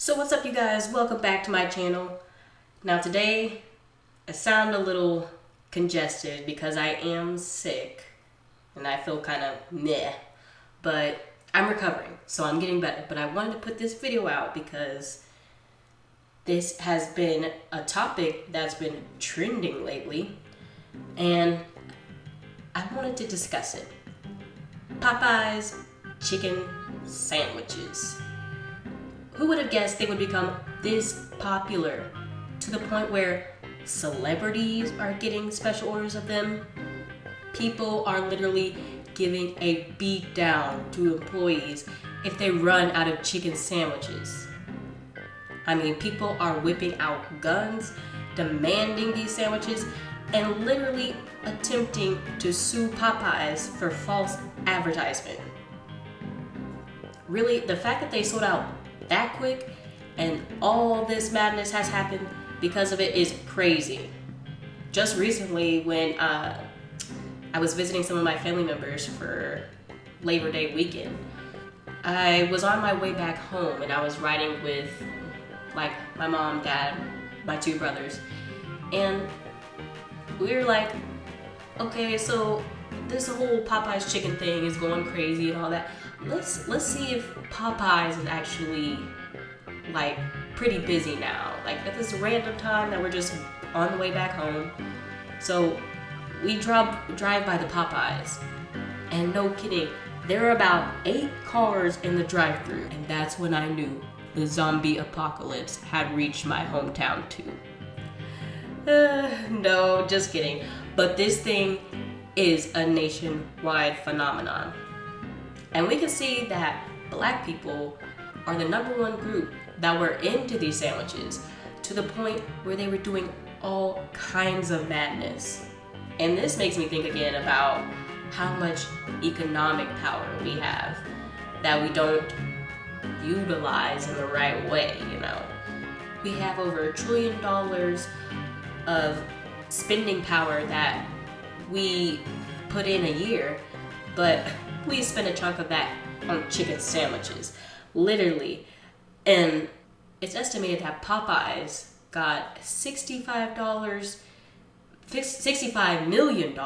So what's up, you guys? Welcome back to my channel. Now today I sound a little congested because I am sick and I feel kind of meh, but I'm recovering, so I'm getting better. But I wanted to put this video out because this has been a topic that's been trending lately and I wanted to discuss it. Popeyes chicken sandwiches. Who would have guessed they would become this popular to the point where celebrities are getting special orders of them? People are literally giving a beat down to employees if they run out of chicken sandwiches. I mean, people are whipping out guns, demanding these sandwiches, and literally attempting to sue Popeyes for false advertisement. Really, the fact that they sold out that quick and all this madness has happened because of it is crazy. Just recently when I was visiting some of my family members for Labor Day weekend, I was on my way back home and I was riding with like my mom, dad, my two brothers, and we were like, okay, so this whole Popeyes chicken thing is going crazy and all that. Let's see if Popeyes is actually like pretty busy now, like at this random time that we're just on the way back home. So we drive by the Popeyes, and no kidding, there are about 8 cars in the drive-thru, and that's when I knew the zombie apocalypse had reached my hometown too. No, just kidding. But this thing is a nationwide phenomenon. And we can see that Black people are the #1 group that were into these sandwiches to the point where they were doing all kinds of madness. And this makes me think again about how much economic power we have that we don't utilize in the right way, you know. We have over $1 trillion of spending power that we put in a year, but we spend a chunk of that on chicken sandwiches, literally. And it's estimated that Popeyes got $65 million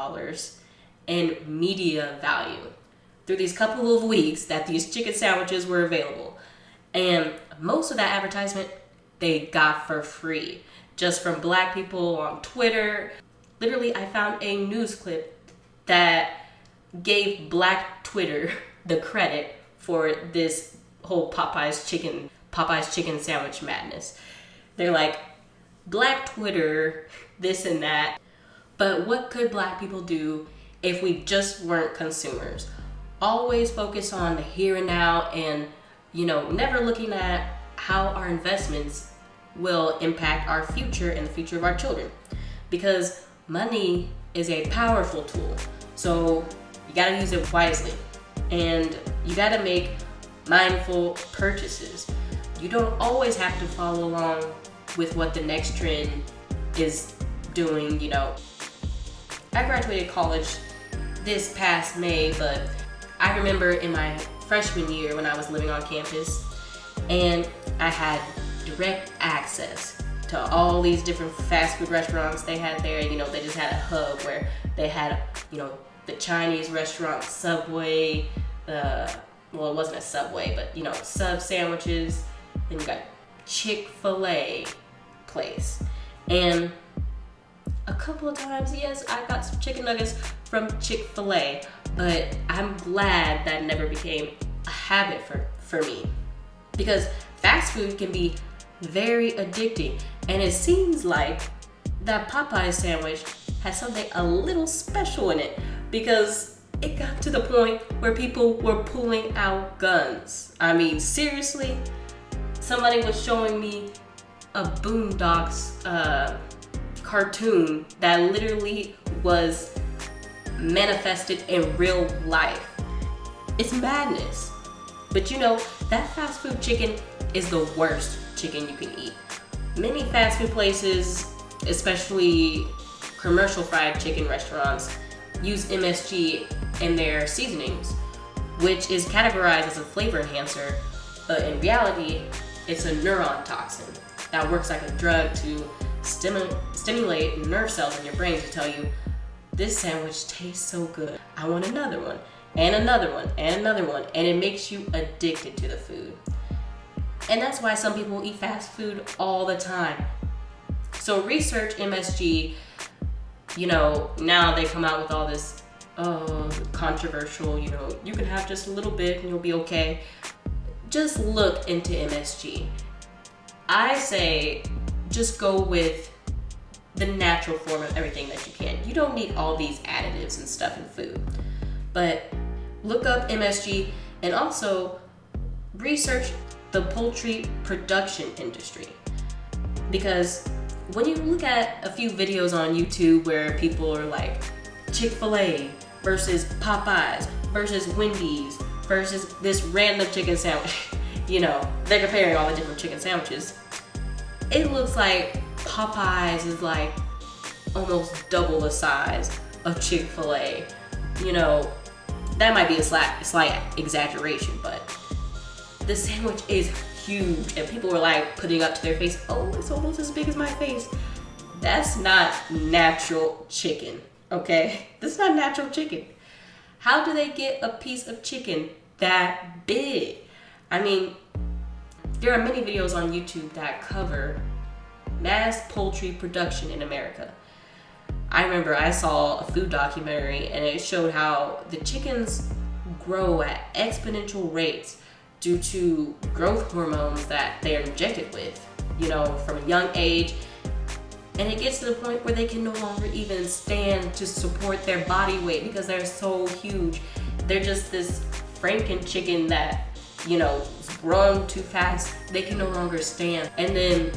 in media value through these couple of weeks that these chicken sandwiches were available. And most of that advertisement they got for free, just from Black people on Twitter. Literally, I found a news clip that gave Black Twitter the credit for this whole Popeyes chicken sandwich madness. They're like, Black Twitter, this and that. But what could Black people do if we just weren't consumers? Always focus on the here and now and, you know, never looking at how our investments will impact our future and the future of our children. Because money is a powerful tool. So you gotta use it wisely. And you gotta make mindful purchases. You don't always have to follow along with what the next trend is doing, you know. I graduated college this past May, but I remember in my freshman year when I was living on campus and I had direct access to all these different fast food restaurants they had there. You know, they just had a hub where they had, you know, the Chinese restaurant, Subway, well, it wasn't a Subway, but, you know, sub sandwiches. Then you got Chick-fil-A place. And a couple of times, yes, I got some chicken nuggets from Chick-fil-A, but I'm glad that never became a habit for me. Because fast food can be very addicting. And it seems like that Popeye sandwich has something a little special in it, because it got to the point where people were pulling out guns. I mean, seriously, somebody was showing me a Boondocks cartoon that literally was manifested in real life. It's madness. But you know, that fast food chicken is the worst chicken you can eat. Many fast food places, especially commercial fried chicken restaurants, use MSG in their seasonings, which is categorized as a flavor enhancer, but in reality, It's a neuron toxin that works like a drug to stimulate nerve cells in your brain to tell you, this sandwich tastes so good, I want another one, and another one, and another one, and it makes you addicted to the food. And that's why some people eat fast food all the time. So research MSG, now they come out with all this controversial, you can have just a little bit and you'll be okay. Just look into MSG. I say just go with the natural form of everything that you can. You don't need all these additives and stuff in food. But look up MSG and also research the poultry production industry. Because when you look at a few videos on YouTube where people are like Chick-fil-A versus Popeyes versus Wendy's versus this random chicken sandwich, they're comparing all the different chicken sandwiches. It looks like Popeyes is like almost double the size of Chick-fil-A. That might be a slight exaggeration, but the sandwich is huge, and people were like putting up to their face, oh, it's almost as big as my face. That's not natural chicken, okay? That's not natural chicken. How do they get a piece of chicken that big? I mean, there are many videos on YouTube that cover mass poultry production in America. I remember I saw a food documentary and it showed how the chickens grow at exponential rates due to growth hormones that they are injected with, from a young age. And it gets to the point where they can no longer even stand to support their body weight because they're so huge. They're just this Franken chicken that, is grown too fast. They can no longer stand. And then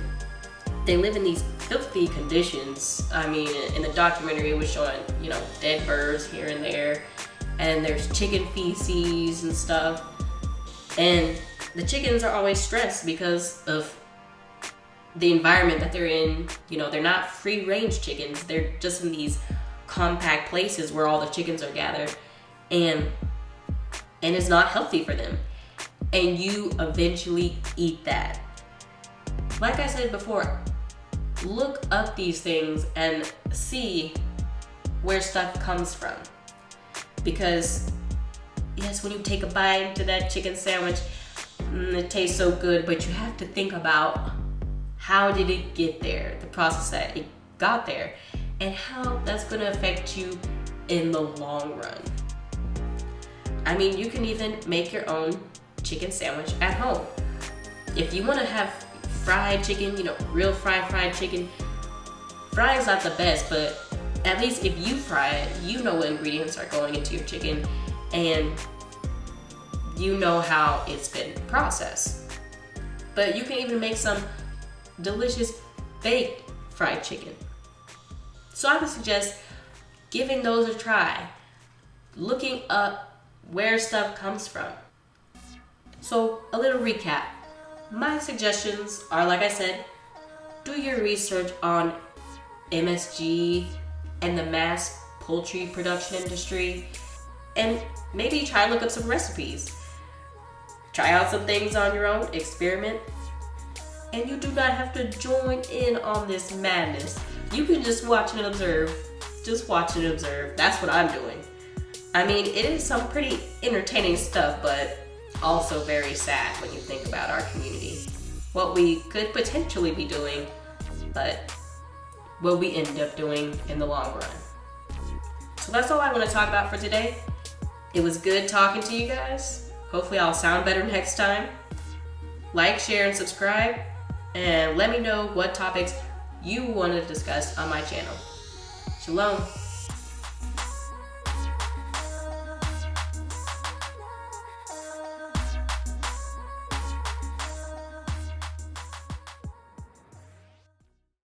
they live in these filthy conditions. I mean, in the documentary it was showing, dead birds here and there. And there's chicken feces and stuff. And the chickens are always stressed because of the environment that they're in. They're not free range chickens. They're just in these compact places where all the chickens are gathered. And it's not healthy for them. And you eventually eat that. Like I said before, look up these things and see where stuff comes from. Because yes, when you take a bite into that chicken sandwich, it tastes so good, but you have to think about how did it get there, the process that it got there, and how that's going to affect you in the long run. I mean, you can even make your own chicken sandwich at home. If you want to have fried chicken, real fried chicken, frying's not the best, but at least if you fry it, you know what ingredients are going into your chicken and you know how it's been processed. But you can even make some delicious baked fried chicken. So I would suggest giving those a try, looking up where stuff comes from. So a little recap. My suggestions are, like I said, do your research on MSG and the mass poultry production industry, and maybe try to look up some recipes. Try out some things on your own, experiment, and you do not have to join in on this madness. You can just watch and observe. Just watch and observe. That's what I'm doing. I mean, it is some pretty entertaining stuff, but also very sad when you think about our community. What we could potentially be doing, but what we end up doing in the long run. So that's all I want to talk about for today. It was good talking to you guys. Hopefully I'll sound better next time. Like, share, and subscribe. And let me know what topics you want to discuss on my channel. Shalom.